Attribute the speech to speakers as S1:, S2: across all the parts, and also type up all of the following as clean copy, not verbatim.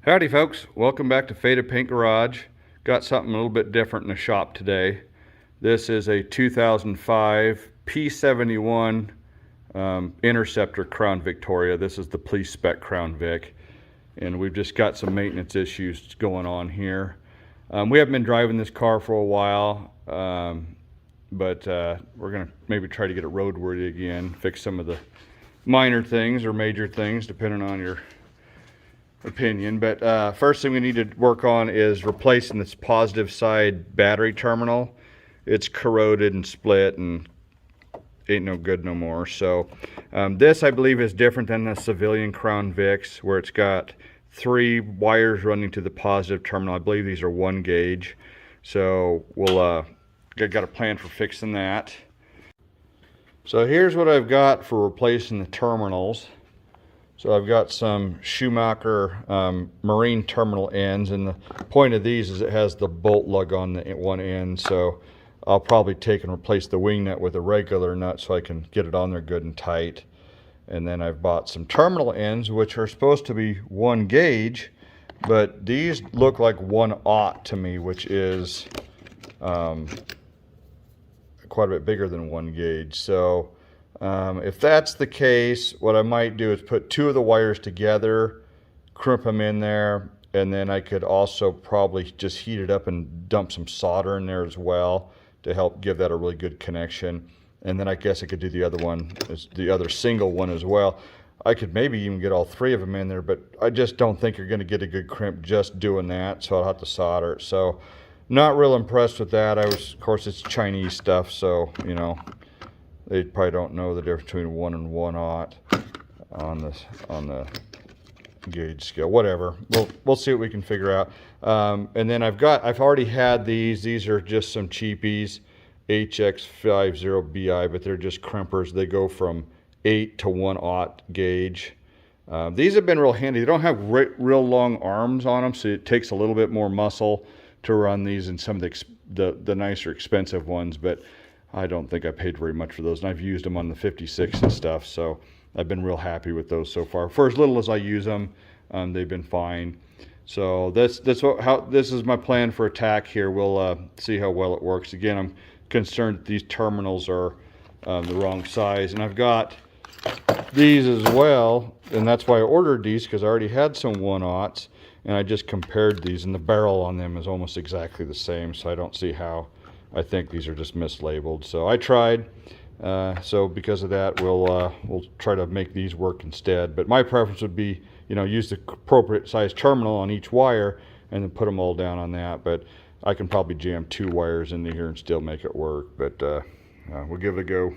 S1: Howdy folks, welcome back to Faded Paint Garage. Got something a little bit different in the shop today. This is a 2005 P71 Interceptor Crown Victoria. This is the police spec Crown Vic, and we've just got some maintenance issues going on here. We haven't been driving this car for a while, but we're gonna maybe try to get it roadworthy again, fix some of the minor things or major things depending on your opinion. But first thing we need to work on is replacing this positive side battery terminal. It's corroded and split and ain't no good no more. So this, I believe, is different than the civilian Crown Vics, where it's got 3 wires running to the positive terminal. I believe these are 1 gauge. So we'll got a plan for fixing that. So here's what I've got for replacing the terminals. So I've got some Schumacher marine terminal ends, and the point of these is it has the bolt lug on the one end, so I'll probably take and replace the wing nut with a regular nut so I can get it on there good and tight. And then I've bought some terminal ends, which are supposed to be 1 gauge, but these look like 1/0 to me, which is quite a bit bigger than 1 gauge. So if that's the case, what I might do is put 2 of the wires together, crimp them in there, and then I could also probably just heat it up and dump some solder in there as well to help give that a really good connection. And then I guess I could do the other one, the other single one as well. I could maybe even get all 3 of them in there, but I just don't think you're going to get a good crimp just doing that, so I'll have to solder it. So not real impressed with that. Of course, it's Chinese stuff, so you know, they probably don't know the difference between 1 and 1/0 on the gauge scale. Whatever, we'll see what we can figure out. And then I've already had these. These are just some cheapies, HX50BI, but they're just crimpers. They go from 8 to 1/0 gauge. These have been real handy. They don't have real long arms on them, so it takes a little bit more muscle to run these in some of the nicer expensive ones, but I don't think I paid very much for those, and I've used them on the 56 and stuff, so I've been real happy with those so far. For as little as I use them, they've been fine. So this is my plan for attack here. We'll see how well it works. Again, I'm concerned that these terminals are the wrong size, and I've got these as well, and that's why I ordered these, because I already had some 1/0s, and I just compared these, and the barrel on them is almost exactly the same, so I don't see how. I think these are just mislabeled. So I tried, so because of that, we'll try to make these work instead. But my preference would be, you know, use the appropriate size terminal on each wire and then put them all down on that. But I can probably jam 2 wires into here and still make it work. But we'll give it a go.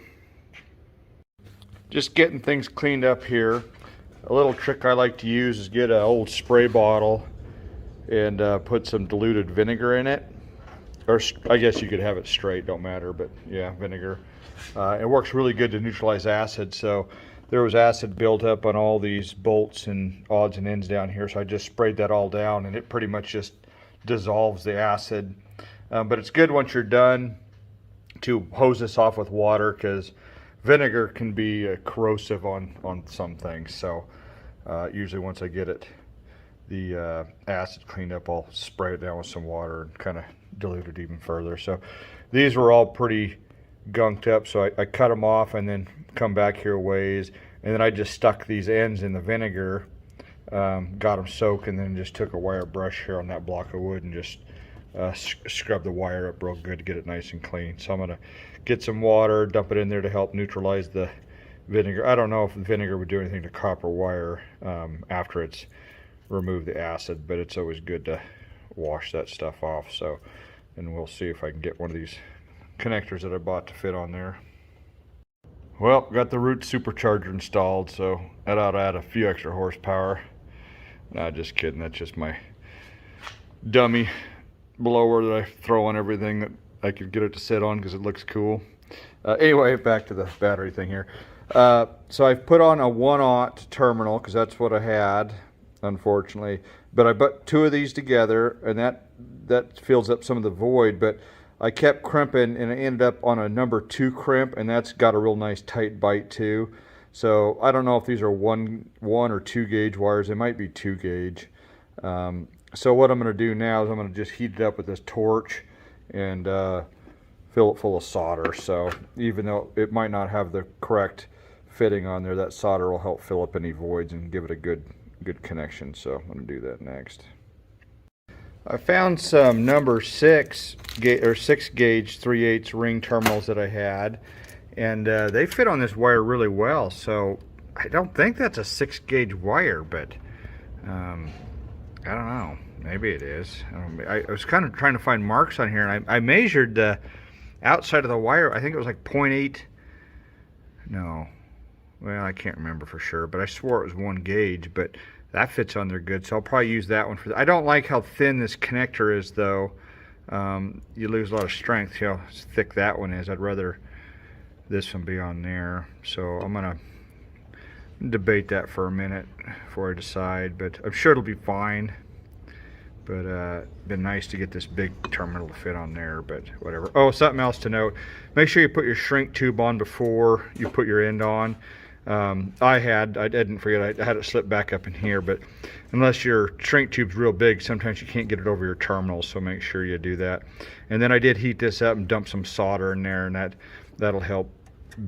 S1: Just getting things cleaned up here. A little trick I like to use is get an old spray bottle and put some diluted vinegar in it. Or I guess you could have it straight, don't matter, but yeah, vinegar. It works really good to neutralize acid. So there was acid built up on all these bolts and odds and ends down here, so I just sprayed that all down, and it pretty much just dissolves the acid. But it's good once you're done to hose this off with water, because vinegar can be corrosive on some things. So usually once I get the acid cleaned up, I'll spray it down with some water and kind of dilute it even further. So these were all pretty gunked up, so I cut them off and then come back here a ways, and then I just stuck these ends in the vinegar, got them soaked, and then just took a wire brush here on that block of wood and just scrub the wire up real good to get it nice and clean. So I'm gonna get some water, dump it in there to help neutralize the vinegar. I don't know if the vinegar would do anything to copper wire after it's removed the acid, but it's always good to wash that stuff off. So, and we'll see if I can get one of these connectors that I bought to fit on there. Well, got the root supercharger installed, so that ought to add a few extra horsepower. Nah, just kidding. That's just my dummy blower that I throw on everything that I could get it to sit on because it looks cool. Anyway, back to the battery thing here. So I've put on a 1/0 terminal because that's what I had, unfortunately. But I put 2 of these together, and that fills up some of the void. But I kept crimping, and I ended up on a number 2 crimp, and that's got a real nice tight bite too. So I don't know if these are one or 2 gauge wires. They might be 2 gauge. So what I'm going to do now is I'm going to just heat it up with this torch and fill it full of solder. So even though it might not have the correct fitting on there, that solder will help fill up any voids and give it a good connection. So I'm going to do that next. I found some number 6 gauge 3/8 ring terminals that I had, and they fit on this wire really well. So I don't think that's a 6 gauge wire, but I don't know. Maybe it is. I was kind of trying to find marks on here, and I measured the outside of the wire. I think it was like 0.8. No, well, I can't remember for sure, but I swore it was 1 gauge. But that fits on there good, so I'll probably use that one for. I don't like how thin this connector is, though. You lose a lot of strength. You know, how thick that one is. I'd rather this one be on there. So I'm gonna debate that for a minute before I decide, but I'm sure it'll be fine. But been nice to get this big terminal to fit on there, but whatever. Oh, something else to note: make sure you put your shrink tube on before you put your end on. I didn't forget, I had it slip back up in here, but unless your shrink tube's real big, sometimes you can't get it over your terminal, so make sure you do that. And then I did heat this up and dump some solder in there, and that'll help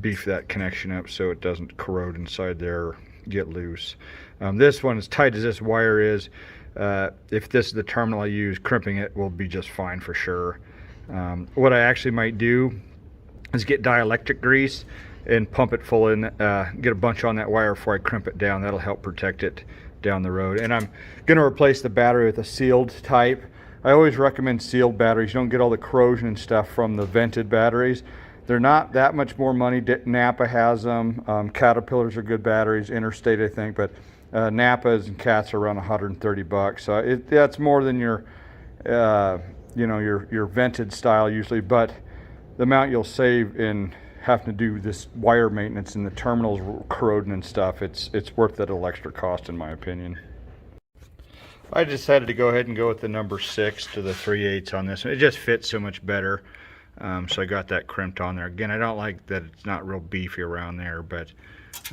S1: beef that connection up so it doesn't corrode inside there or get loose. This one, as tight as this wire is, if this is the terminal I use, crimping it will be just fine for sure. What I actually might do is get dielectric grease and pump it full in, get a bunch on that wire before I crimp it down. That'll help protect it down the road. And I'm going to replace the battery with a sealed type. I always recommend sealed batteries. You don't get all the corrosion and stuff from the vented batteries. They're not that much more money. Napa has them. Caterpillars are good batteries. Interstate, I think, but Napas and Cats are around 130 bucks. So that's more than your, you know, your vented style usually. But the amount you'll save in having to do this wire maintenance and the terminals corroding and stuff, it's worth that little extra cost, in my opinion. I decided to go ahead and go with the number 6 to the 3/8 on this one. It just fits so much better. So I got that crimped on there. Again, I don't like that it's not real beefy around there, but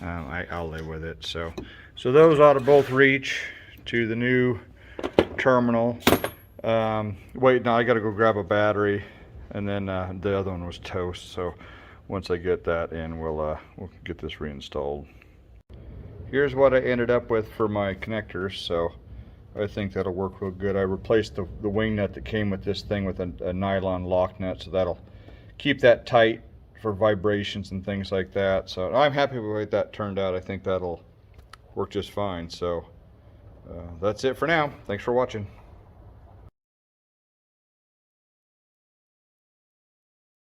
S1: I'll live with it. So those ought to both reach to the new terminal. Wait, now I got to go grab a battery, and then the other one was toast. So once I get that in, we'll get this reinstalled. Here's what I ended up with for my connectors. So I think that'll work real good. I replaced the wing nut that came with this thing with a nylon lock nut, so that'll keep that tight for vibrations and things like that. So I'm happy with the way that turned out. I think that'll work just fine. So that's it for now. Thanks for watching.